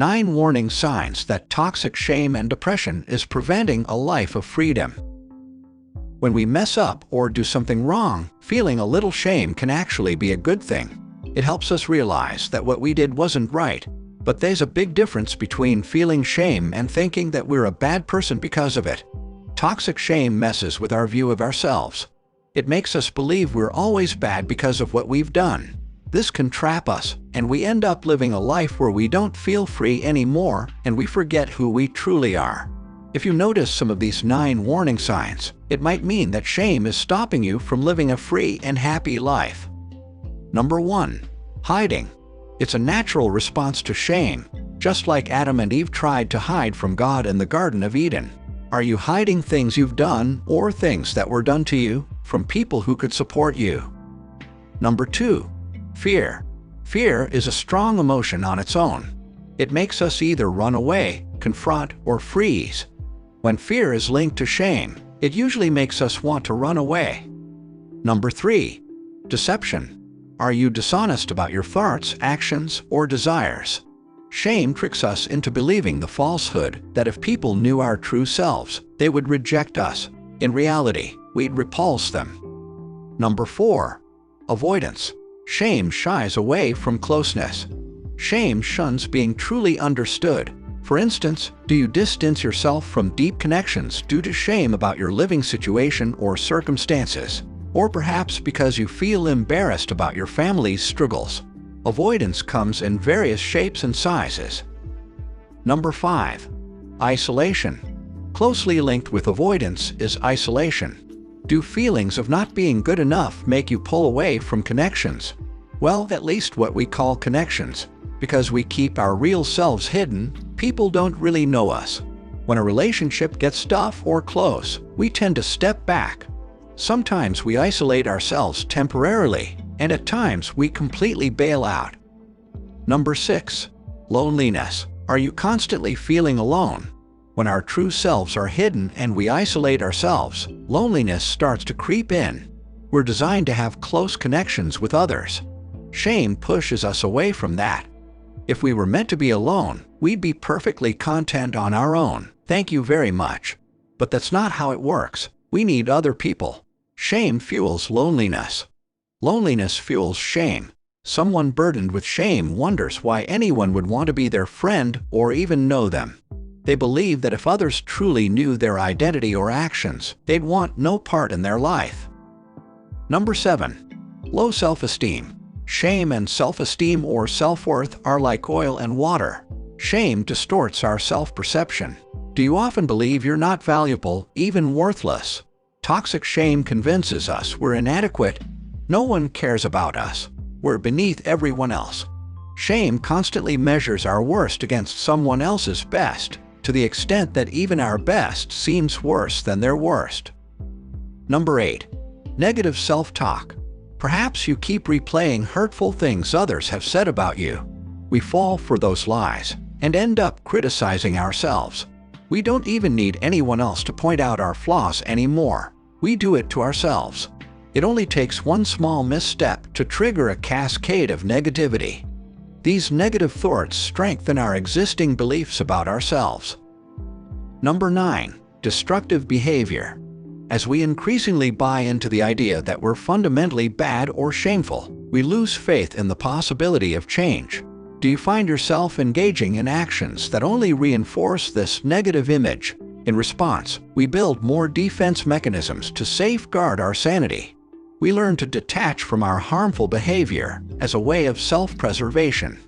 9 warning signs that toxic shame and depression is preventing a life of freedom. When we mess up or do something wrong, feeling a little shame can actually be a good thing. It helps us realize that what we did wasn't right. But there's a big difference between feeling shame and thinking that we're a bad person because of it. Toxic shame messes with our view of ourselves. It makes us believe we're always bad because of what we've done. This can trap us, and we end up living a life where we don't feel free anymore and we forget who we truly are. If you notice some of these 9 warning signs, it might mean that shame is stopping you from living a free and happy life. Number 1. Hiding. It's a natural response to shame, just like Adam and Eve tried to hide from God in the Garden of Eden. Are you hiding things you've done or things that were done to you from people who could support you? Number 2. Fear. Fear is a strong emotion on its own. It makes us either run away, confront, or freeze. When fear is linked to shame, it usually makes us want to run away. Number 3. Deception. Are you dishonest about your thoughts, actions, or desires? Shame tricks us into believing the falsehood that if people knew our true selves, they would reject us. In reality, we'd repulse them. Number 4. Avoidance. Shame shies away from closeness. Shame shuns being truly understood. For instance, do you distance yourself from deep connections due to shame about your living situation or circumstances? Or perhaps because you feel embarrassed about your family's struggles. Avoidance comes in various shapes and sizes. Number 5. Isolation. Closely linked with avoidance is isolation. Do feelings of not being good enough make you pull away from connections? Well, at least what we call connections. Because we keep our real selves hidden, people don't really know us. When a relationship gets tough or close, we tend to step back. Sometimes we isolate ourselves temporarily, and at times we completely bail out. Number 6. Loneliness. Are you constantly feeling alone? When our true selves are hidden and we isolate ourselves, loneliness starts to creep in. We're designed to have close connections with others. Shame pushes us away from that. If we were meant to be alone, we'd be perfectly content on our own. Thank you very much. But that's not how it works. We need other people. Shame fuels loneliness. Loneliness fuels shame. Someone burdened with shame wonders why anyone would want to be their friend or even know them. They believe that if others truly knew their identity or actions, they'd want no part in their life. Number 7. Low self-esteem. Shame and self-esteem or self-worth are like oil and water. Shame distorts our self-perception. Do you often believe you're not valuable, even worthless? Toxic shame convinces us we're inadequate. No one cares about us. We're beneath everyone else. Shame constantly measures our worst against someone else's best, to the extent that even our best seems worse than their worst. Number 8. Negative self-talk. Perhaps you keep replaying hurtful things others have said about you. We fall for those lies and end up criticizing ourselves. We don't even need anyone else to point out our flaws anymore. We do it to ourselves. It only takes one small misstep to trigger a cascade of negativity. These negative thoughts strengthen our existing beliefs about ourselves. Number 9. Destructive behavior. As we increasingly buy into the idea that we're fundamentally bad or shameful, we lose faith in the possibility of change. Do you find yourself engaging in actions that only reinforce this negative image? In response, we build more defense mechanisms to safeguard our sanity. We learn to detach from our harmful behavior as a way of self-preservation.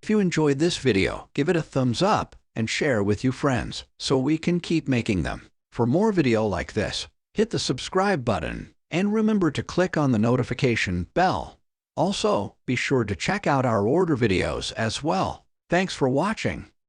If you enjoyed this video, give it a thumbs up and share with your friends so we can keep making them. For more video like this, hit the subscribe button and remember to click on the notification bell. Also, be sure to check out our order videos as well. Thanks for watching.